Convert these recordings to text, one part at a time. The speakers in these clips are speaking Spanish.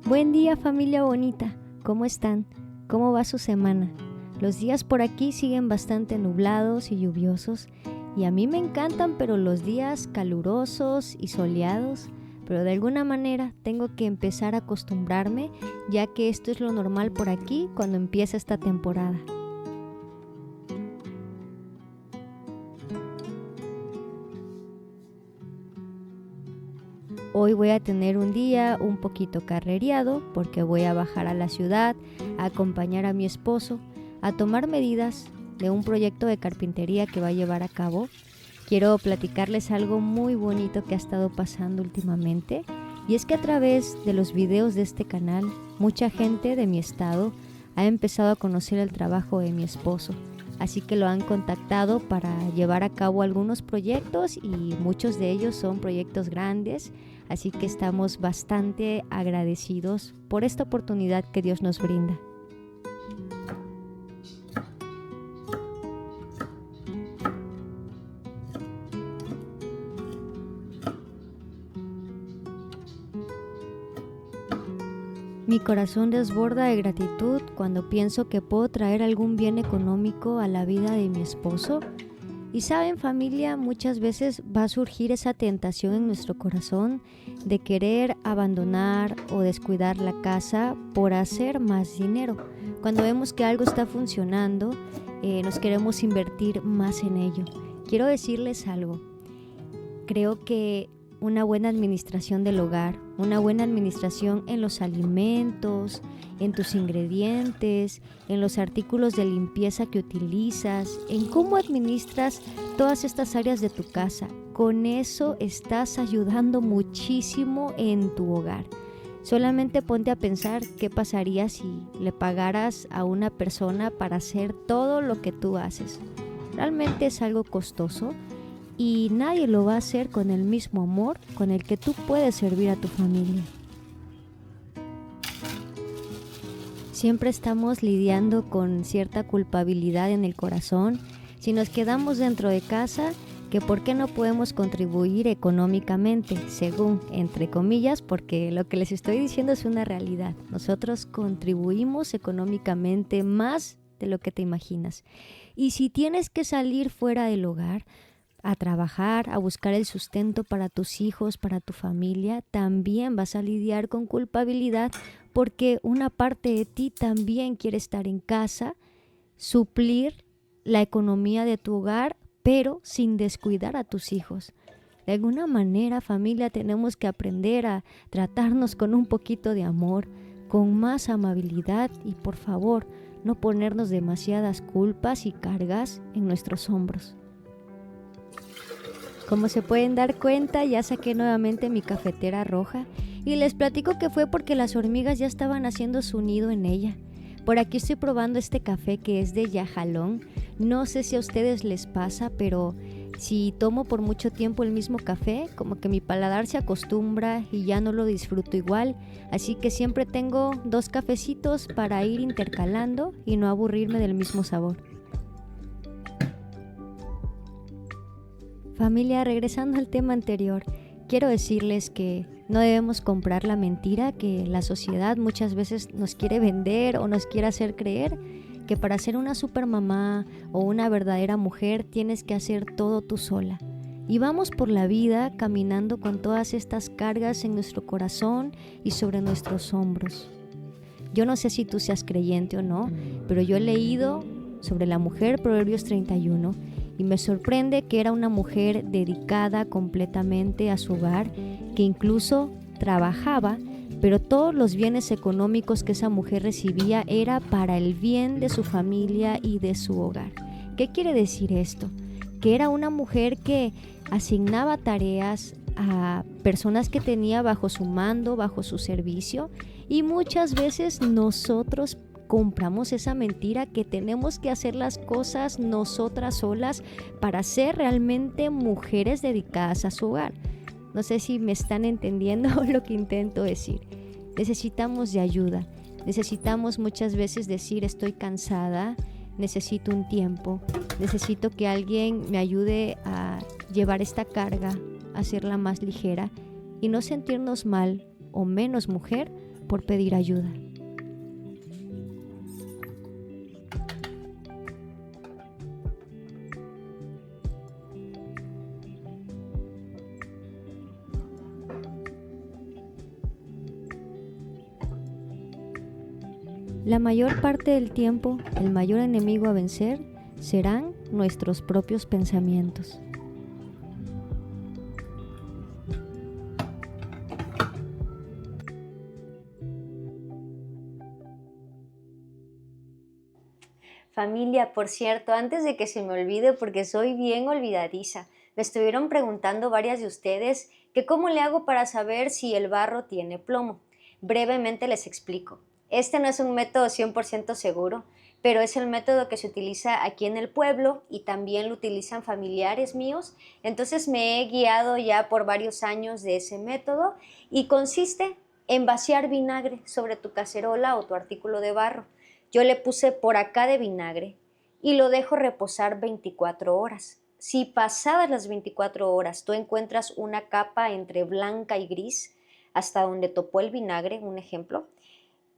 Buen día, familia bonita. ¿Cómo están? ¿Cómo va su semana? Los días por aquí siguen bastante nublados y lluviosos y a mí me encantan, pero los días calurosos y soleados, pero de alguna manera tengo que empezar a acostumbrarme, ya que esto es lo normal por aquí cuando empieza esta temporada. Hoy voy a tener un día un poquito carrereado porque voy a bajar a la ciudad a acompañar a mi esposo a tomar medidas de un proyecto de carpintería que va a llevar a cabo. Quiero platicarles algo muy bonito que ha estado pasando últimamente, y es que a través de los videos de este canal, mucha gente de mi estado ha empezado a conocer el trabajo de mi esposo, así que lo han contactado para llevar a cabo algunos proyectos y muchos de ellos son proyectos grandes, así que estamos bastante agradecidos por esta oportunidad que Dios nos brinda. Mi corazón desborda de gratitud cuando pienso que puedo traer algún bien económico a la vida de mi esposo. Y saben, familia, muchas veces va a surgir esa tentación en nuestro corazón de querer abandonar o descuidar la casa por hacer más dinero. Cuando vemos que algo está funcionando, nos queremos invertir más en ello. Quiero decirles algo. Creo que una buena administración del hogar, una buena administración en los alimentos, en tus ingredientes, en los artículos de limpieza que utilizas, en cómo administras todas estas áreas de tu casa. Con eso estás ayudando muchísimo en tu hogar. Solamente ponte a pensar qué pasaría si le pagaras a una persona para hacer todo lo que tú haces. Realmente es algo costoso. Y nadie lo va a hacer con el mismo amor con el que tú puedes servir a tu familia. Siempre estamos lidiando con cierta culpabilidad en el corazón si nos quedamos dentro de casa, que por qué no podemos contribuir económicamente, según, entre comillas, porque lo que les estoy diciendo es una realidad. Nosotros contribuimos económicamente más de lo que te imaginas. Y si tienes que salir fuera del hogar, a trabajar, a buscar el sustento para tus hijos, para tu familia, también vas a lidiar con culpabilidad porque una parte de ti también quiere estar en casa, suplir la economía de tu hogar, pero sin descuidar a tus hijos. De alguna manera, familia, tenemos que aprender a tratarnos con un poquito de amor, con más amabilidad y, por favor, no ponernos demasiadas culpas y cargas en nuestros hombros. Como se pueden dar cuenta, ya saqué nuevamente mi cafetera roja y les platico que fue porque las hormigas ya estaban haciendo su nido en ella. Por aquí estoy probando este café que es de Yajalón. No sé si a ustedes les pasa, pero si tomo por mucho tiempo el mismo café, como que mi paladar se acostumbra y ya no lo disfruto igual. Así que siempre tengo 2 cafecitos para ir intercalando y no aburrirme del mismo sabor. Familia, regresando al tema anterior, quiero decirles que no debemos comprar la mentira que la sociedad muchas veces nos quiere vender o nos quiere hacer creer, que para ser una supermamá o una verdadera mujer tienes que hacer todo tú sola. Y vamos por la vida caminando con todas estas cargas en nuestro corazón y sobre nuestros hombros. Yo no sé si tú seas creyente o no, pero yo he leído sobre la mujer Proverbios 31 y me sorprende que era una mujer dedicada completamente a su hogar, que incluso trabajaba, pero todos los bienes económicos que esa mujer recibía era para el bien de su familia y de su hogar. ¿Qué quiere decir esto? Que era una mujer que asignaba tareas a personas que tenía bajo su mando, bajo su servicio, y muchas veces nosotros compramos esa mentira que tenemos que hacer las cosas nosotras solas para ser realmente mujeres dedicadas a su hogar. No sé si me están entendiendo lo que intento decir. Necesitamos de ayuda. Necesitamos muchas veces decir estoy cansada, necesito un tiempo, necesito que alguien me ayude a llevar esta carga, a hacerla más ligera y no sentirnos mal o menos mujer por pedir ayuda. La mayor parte del tiempo, el mayor enemigo a vencer serán nuestros propios pensamientos. Familia, por cierto, antes de que se me olvide, porque soy bien olvidadiza, me estuvieron preguntando varias de ustedes que cómo le hago para saber si el barro tiene plomo. Brevemente les explico. Este no es un método 100% seguro, pero es el método que se utiliza aquí en el pueblo y también lo utilizan familiares míos. Entonces me he guiado ya por varios años de ese método y consiste en vaciar vinagre sobre tu cacerola o tu artículo de barro. Yo le puse por acá de vinagre y lo dejo reposar 24 horas. Si pasadas las 24 horas tú encuentras una capa entre blanca y gris, hasta donde topó el vinagre, un ejemplo,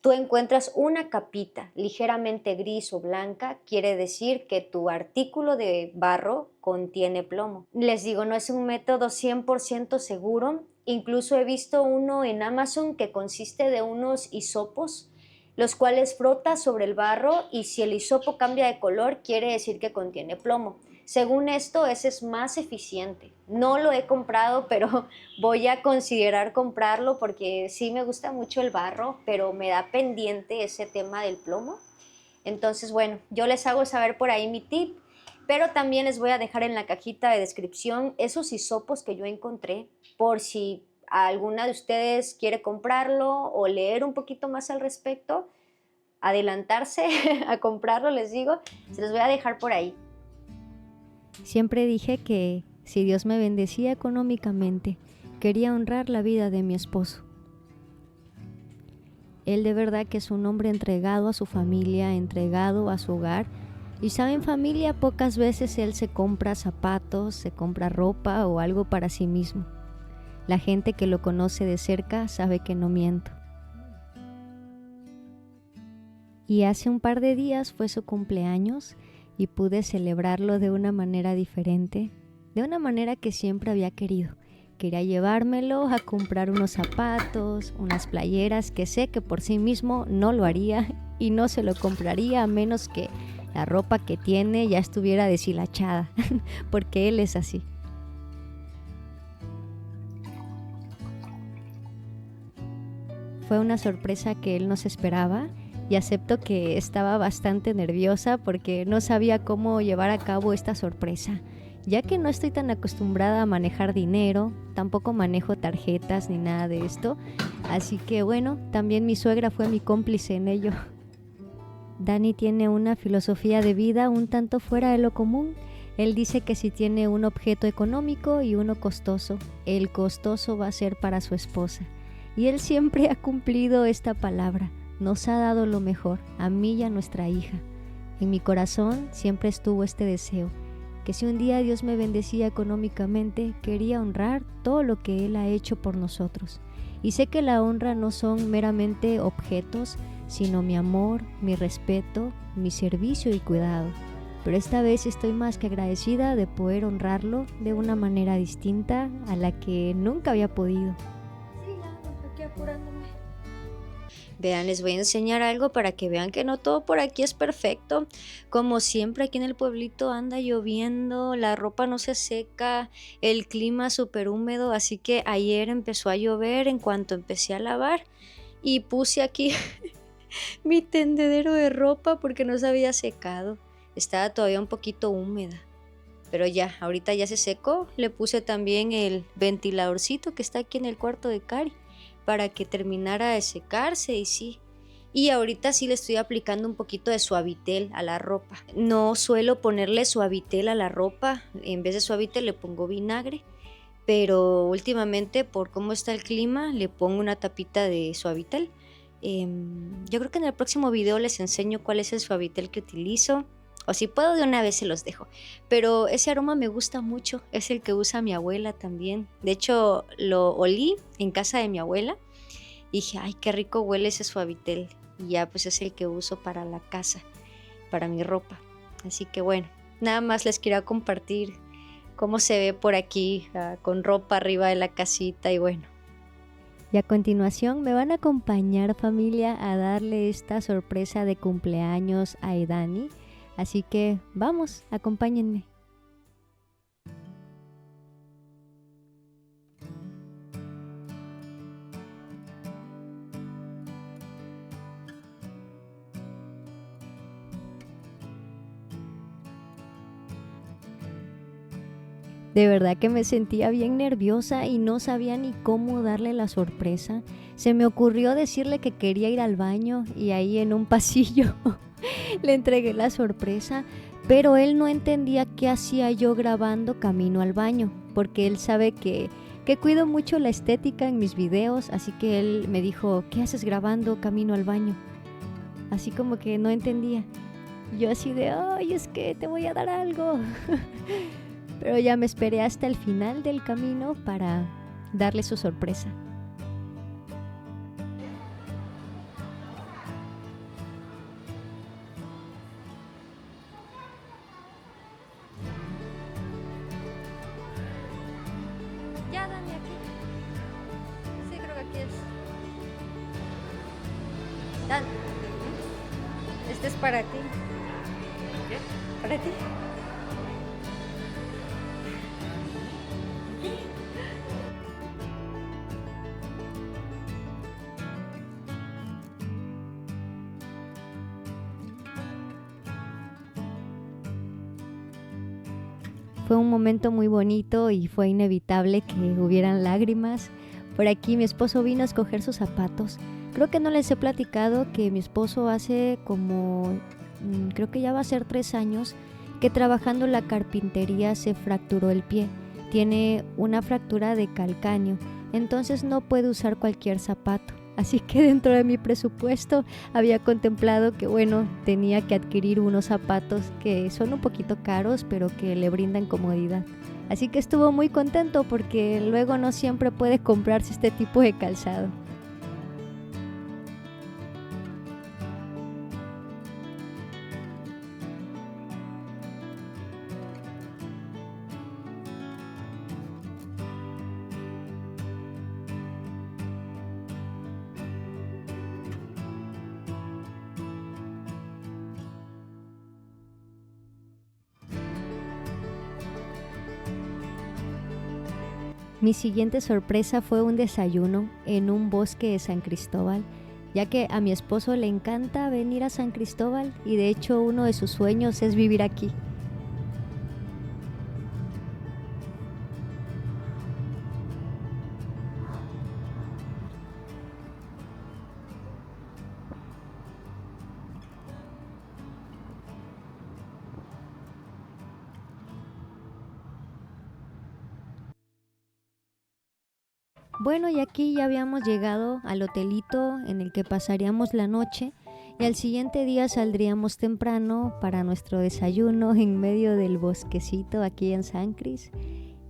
tú encuentras una capita ligeramente gris o blanca, quiere decir que tu artículo de barro contiene plomo. Les digo, no es un método 100% seguro. Incluso he visto uno en Amazon que consiste de unos hisopos, los cuales frotas sobre el barro y si el hisopo cambia de color, quiere decir que contiene plomo. Según esto, ese es más eficiente. No lo he comprado, pero voy a considerar comprarlo porque sí me gusta mucho el barro, pero me da pendiente ese tema del plomo. Entonces, bueno, yo les hago saber por ahí mi tip, pero también les voy a dejar en la cajita de descripción esos hisopos que yo encontré por si alguna de ustedes quiere comprarlo o leer un poquito más al respecto, adelantarse a comprarlo, les digo, se los voy a dejar por ahí. Siempre dije que si Dios me bendecía económicamente, quería honrar la vida de mi esposo. Él de verdad que es un hombre entregado a su familia, entregado a su hogar. Y saben, familia, pocas veces él se compra zapatos, se compra ropa o algo para sí mismo. La gente que lo conoce de cerca sabe que no miento. Y hace un par de días fue su cumpleaños y pude celebrarlo de una manera diferente, de una manera que siempre había querido. Quería llevármelo a comprar unos zapatos, unas playeras que sé que por sí mismo no lo haría y no se lo compraría a menos que la ropa que tiene ya estuviera deshilachada, porque él es así. Fue una sorpresa que él no se esperaba y acepto que estaba bastante nerviosa porque no sabía cómo llevar a cabo esta sorpresa, ya que no estoy tan acostumbrada a manejar dinero, tampoco manejo tarjetas ni nada de esto, así que bueno, también mi suegra fue mi cómplice en ello. Dani tiene una filosofía de vida un tanto fuera de lo común. Él dice que si tiene un objeto económico y uno costoso, el costoso va a ser para su esposa. Y él siempre ha cumplido esta palabra. Nos ha dado lo mejor, a mí y a nuestra hija. En mi corazón siempre estuvo este deseo, que si un día Dios me bendecía económicamente, quería honrar todo lo que Él ha hecho por nosotros. Y sé que la honra no son meramente objetos, sino mi amor, mi respeto, mi servicio y cuidado. Pero esta vez estoy más que agradecida de poder honrarlo de una manera distinta a la que nunca había podido. Sí, aquí apurándome. Vean, les voy a enseñar algo para que vean que no todo por aquí es perfecto. Como siempre aquí en el pueblito anda lloviendo, la ropa no se seca, el clima súper húmedo, así que ayer empezó a llover en cuanto empecé a lavar y puse aquí mi tendedero de ropa porque no se había secado. Estaba todavía un poquito húmeda, pero ya, ahorita ya se secó. Le puse también el ventiladorcito que está aquí en el cuarto de Cari para que terminara de secarse y sí. Y ahorita sí le estoy aplicando un poquito de Suavitel a la ropa. No suelo ponerle Suavitel a la ropa, en vez de Suavitel le pongo vinagre, pero últimamente por cómo está el clima le pongo una tapita de Suavitel. Yo creo que en el próximo video les enseño cuál es el Suavitel que utilizo, o si puedo de una vez se los dejo, pero ese aroma me gusta mucho, es el que usa mi abuela también. De hecho lo olí en casa de mi abuela Y dije, ay, qué rico huele ese Suavitel. Y ya pues es el que uso para la casa, para mi ropa. Así que bueno, nada más les quiero compartir cómo se ve por aquí, con ropa arriba de la casita y bueno. Y a continuación me van a acompañar, familia, a darle esta sorpresa de cumpleaños a Edani. Así que vamos, acompáñenme. De verdad que me sentía bien nerviosa y no sabía ni cómo darle la sorpresa. Se me ocurrió decirle que quería ir al baño y ahí en un pasillo le entregué la sorpresa, pero él no entendía qué hacía yo grabando camino al baño, porque él sabe que cuido mucho la estética en mis videos, así que él me dijo, ¿qué haces grabando camino al baño? Así como que no entendía. Yo así de, ay, es que te voy a dar algo. Pero ya me esperé hasta el final del camino para darle su sorpresa. Ya, dame aquí. Sí, creo que aquí es. Dan. Este es para ti. ¿Qué? Para ti. Fue un momento muy bonito y fue inevitable que hubieran lágrimas. Por aquí mi esposo vino a escoger sus zapatos. Creo que no les he platicado que mi esposo hace como, creo que ya va a ser 3 años, que trabajando en la carpintería se fracturó el pie. Tiene una fractura de calcáneo, entonces no puede usar cualquier zapato. Así que dentro de mi presupuesto había contemplado que, bueno, tenía que adquirir unos zapatos que son un poquito caros, pero que le brindan comodidad. Así que estuvo muy contento porque luego no siempre puede comprarse este tipo de calzado. Mi siguiente sorpresa fue un desayuno en un bosque de San Cristóbal, ya que a mi esposo le encanta venir a San Cristóbal y de hecho uno de sus sueños es vivir aquí. Bueno, y aquí ya habíamos llegado al hotelito en el que pasaríamos la noche y al siguiente día saldríamos temprano para nuestro desayuno en medio del bosquecito aquí en San Cris.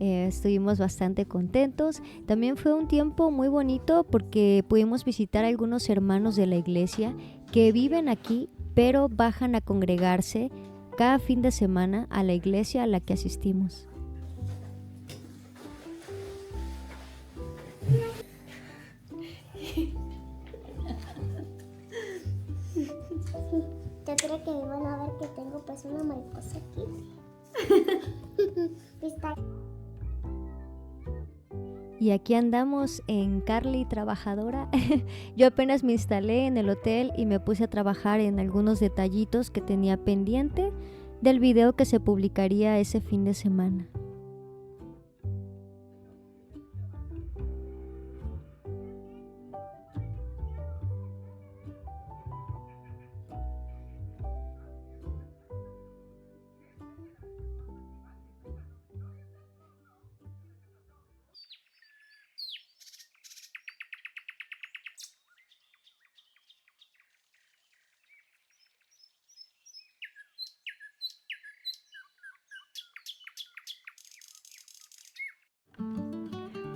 Estuvimos bastante contentos. También fue un tiempo muy bonito porque pudimos visitar a algunos hermanos de la iglesia que viven aquí, pero bajan a congregarse cada fin de semana a la iglesia a la que asistimos. Yo creo que van a ver que tengo pues una mariposa aquí. Y aquí andamos en Carly Trabajadora. Yo apenas me instalé en el hotel y me puse a trabajar en algunos detallitos que tenía pendiente del video que se publicaría ese fin de semana.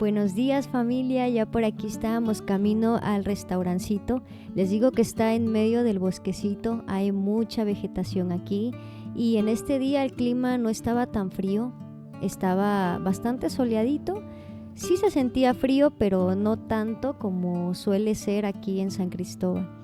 Buenos días familia, ya por aquí estábamos camino al restaurancito. Les digo que está en medio del bosquecito, hay mucha vegetación aquí y en este día el clima no estaba tan frío, estaba bastante soleadito. Sí se sentía frío, pero no tanto como suele ser aquí en San Cristóbal.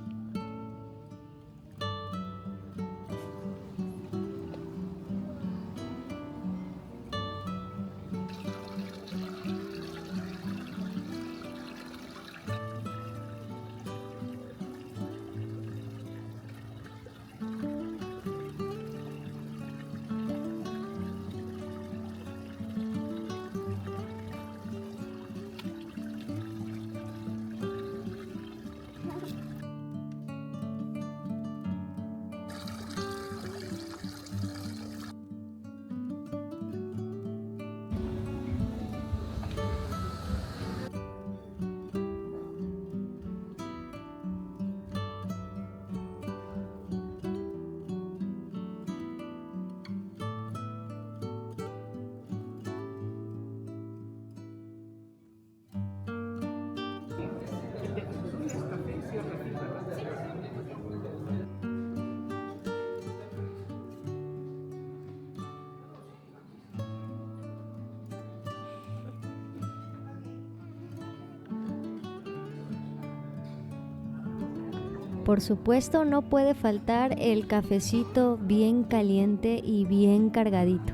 Por supuesto, no puede faltar el cafecito bien caliente y bien cargadito.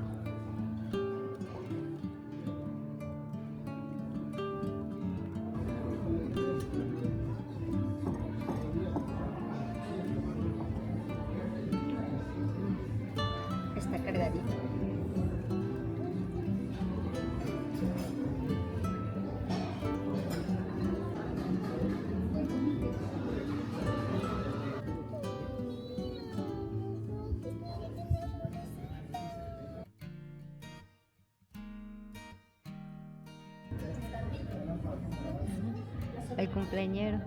Está cargadito. El cumpleañero.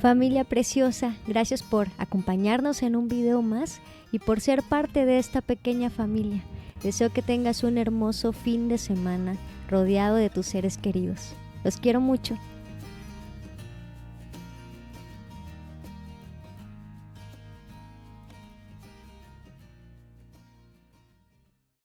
Familia preciosa, gracias por acompañarnos en un video más y por ser parte de esta pequeña familia. Deseo que tengas un hermoso fin de semana rodeado de tus seres queridos. Los quiero mucho.